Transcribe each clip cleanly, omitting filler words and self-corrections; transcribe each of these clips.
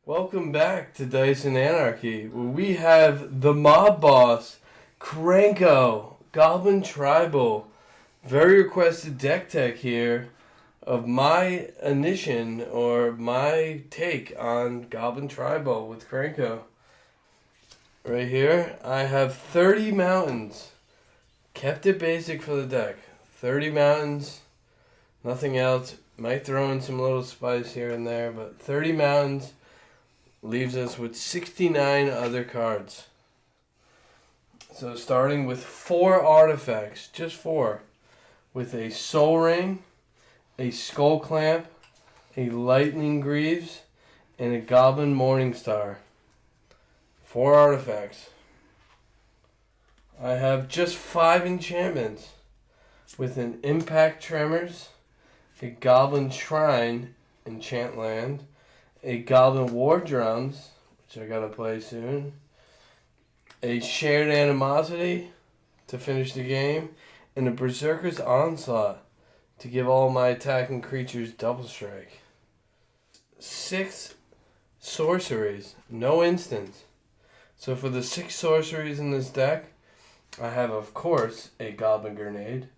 Welcome back to Dice and Anarchy, where we have the mob boss, Krenko, Goblin Tribal. Very requested deck tech here of my initiation or my take on Goblin Tribal with Krenko. Right here, I have 30 mountains. Kept it basic for the deck. 30 mountains, nothing else. Might throw in some little spice here and there, but 30 mountains leaves us with 69 other cards. So starting with 4 artifacts, just 4, with a Soul Ring, a Skull Clamp, a Lightning Greaves, and a Goblin Morningstar. 4 artifacts. I have just 5 enchantments, with an Impact Tremors, a Goblin Shrine, enchant land, a Goblin War Drums, which I gotta play soon, a Shared Animosity to finish the game, and a Berserker's Onslaught to give all my attacking creatures double strike. 6 sorceries, no instants. So for the 6 sorceries in this deck, I have, of course, a Goblin Grenade,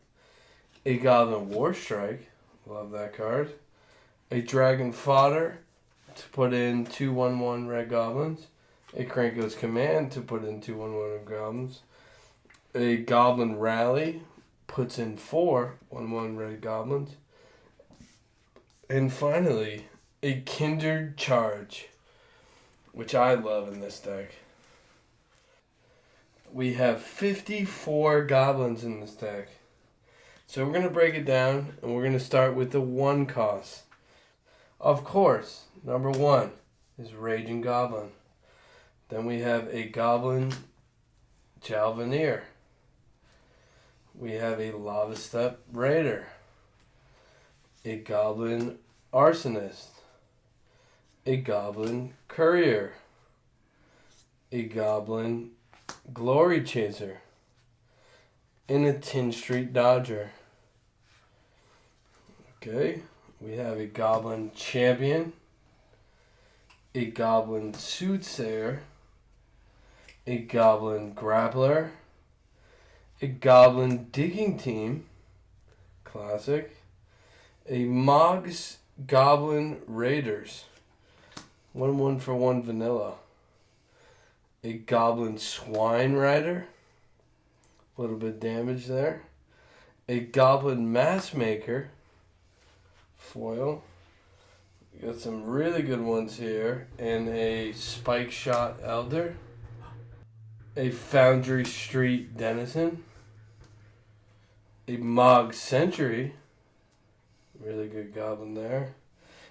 a Goblin War Strike, love that card, a Dragon Fodder to put in 2/1/1 red goblins, a Krenko's Command to put in 2/1/1 red goblins, a Goblin Rally puts in 4/1/1 red goblins, and finally a Kindred Charge, which I love in this deck. We have 54 goblins in this deck. So we're going to break it down, and we're going to start with the 1 cost. Of course, number 1 is Raging Goblin. Then we have a Goblin Jalvanir. We have a Lava Step Raider. A Goblin Arsonist. A Goblin Courier. A Goblin Glory Chaser. And a Tin Street Dodger. Okay. We have a Goblin Champion, a Goblin Soothsayer, a Goblin Grappler, a Goblin Digging Team, classic, a Mog's Goblin Raiders, 1/1 for 1 vanilla, a Goblin Swine Rider, a little bit of damage there, a Goblin Massmaker, foil. We got some really good ones here. And a Spike Shot Elder. A Foundry Street Denizen. A Mog Sentry. Really good goblin there.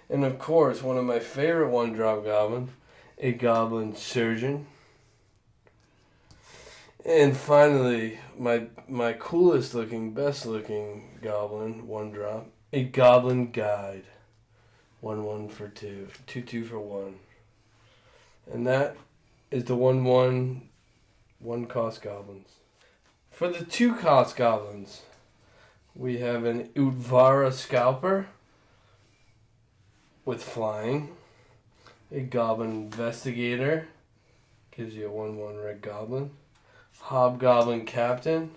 And of course, one of my favorite 1-drop goblins, a Goblin Surgeon. And finally, my coolest looking, best looking goblin, 1-drop, a Goblin Guide. 1/1 for 2. 2/2 for 1. And that is the 1/1 1-cost goblins. For the 2-cost goblins, we have an Udvara Scalper with flying. A Goblin Investigator. Gives you a 1/1 red goblin. Hobgoblin Captain.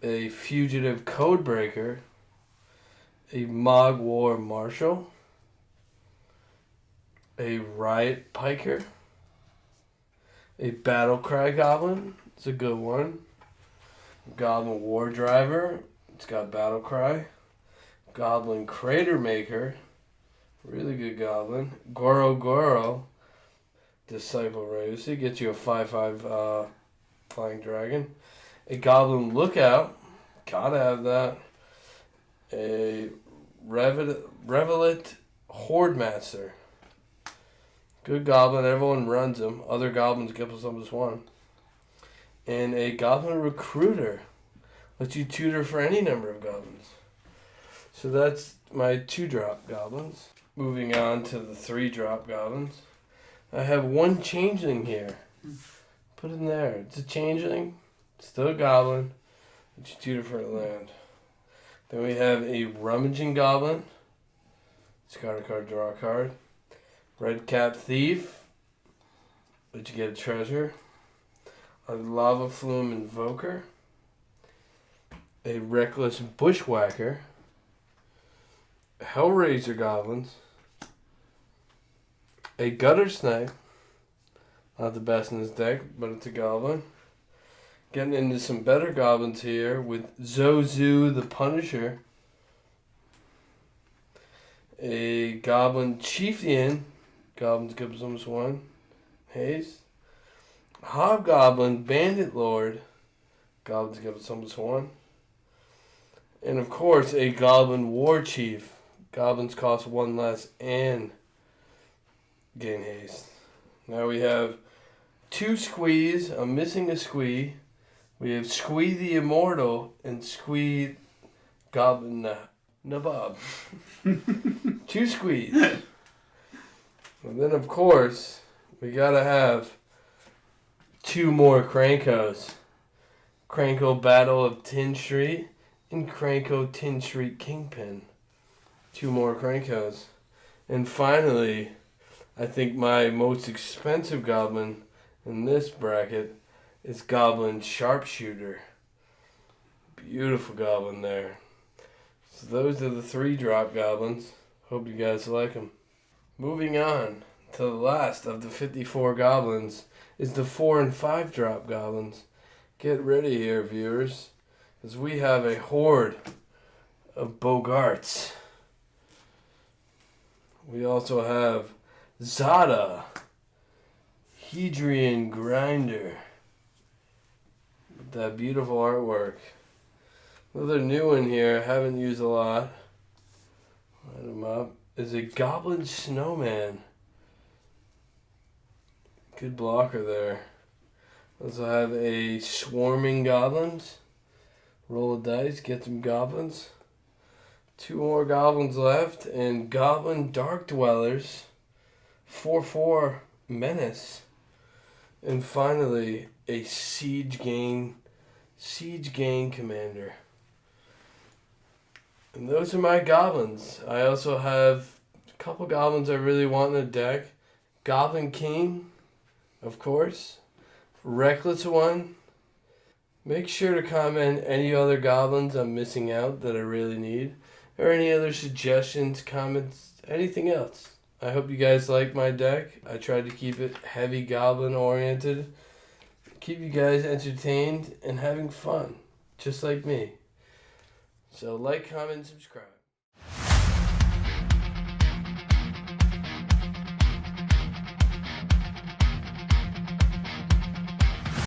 A Fugitive Codebreaker. A Mog War Marshal, a Riot Piker, a Battlecry Goblin, it's a good one, Goblin War Driver, it's got Battlecry, Goblin Crater Maker, really good goblin, Goro Goro, Disciple Rosy, gets you a 5/5 Flying Dragon, a Goblin Lookout, gotta have that, a Revelant Hordemaster. Good goblin, everyone runs him. Other goblins get plus 1. And a Goblin Recruiter. Lets you tutor for any number of goblins. So that's my 2-drop goblins. Moving on to the 3-drop goblins. I have 1 changeling here. Put it in there. It's a changeling. Still a goblin. Lets you tutor for a land. Then we have a Rummaging Goblin. Discard a card, draw a card. Red Cap Thief, but you get a treasure. A Lava Flume Invoker. A Reckless Bushwhacker. Hellraiser Goblins. A Gutter Snipe. Not the best in this deck, but it's a goblin. Getting into some better goblins here with Zozu the Punisher. A Goblin Chieftain. Goblins give us one. Haste. Hobgoblin Bandit Lord. Goblins give us one. And of course, a Goblin War Chief. Goblins cost one less and gain haste. Now we have 2 Squeeze. I'm missing a Squee. We have Squee the Immortal and Squee Goblin Nabob. 2 Squeeze. And then, of course, we gotta have 2 more Krenkos. Krenko Battle of Tin Street and Krenko Tin Street Kingpin. 2 more Krenkos. And finally, I think my most expensive goblin in this bracket is Goblin Sharpshooter. Beautiful goblin there. So those are the 3-drop goblins. Hope you guys like them. Moving on to the last of the 54 goblins is the 4 and 5-drop goblins. Get ready here, viewers, as we have a horde of Bogarts. We also have Zada, Hedrian Grinder, with that beautiful artwork. Another new one here, I haven't used a lot. Light them up. Is a Goblin Snowman. Good blocker there. Also have a Swarming Goblins. Roll a dice, get some goblins. 2 more goblins left, and Goblin Dark Dwellers. 4/4 Menace. And finally, a Siege Gain Commander. And those are my goblins. I also have a couple goblins I really want in the deck. Goblin King, of course. Reckless one. Make sure to comment any other goblins I'm missing out that I really need. Or any other suggestions, comments, anything else. I hope you guys like my deck. I tried to keep it heavy goblin oriented. Keep you guys entertained and having fun. Just like me. So like, comment, subscribe.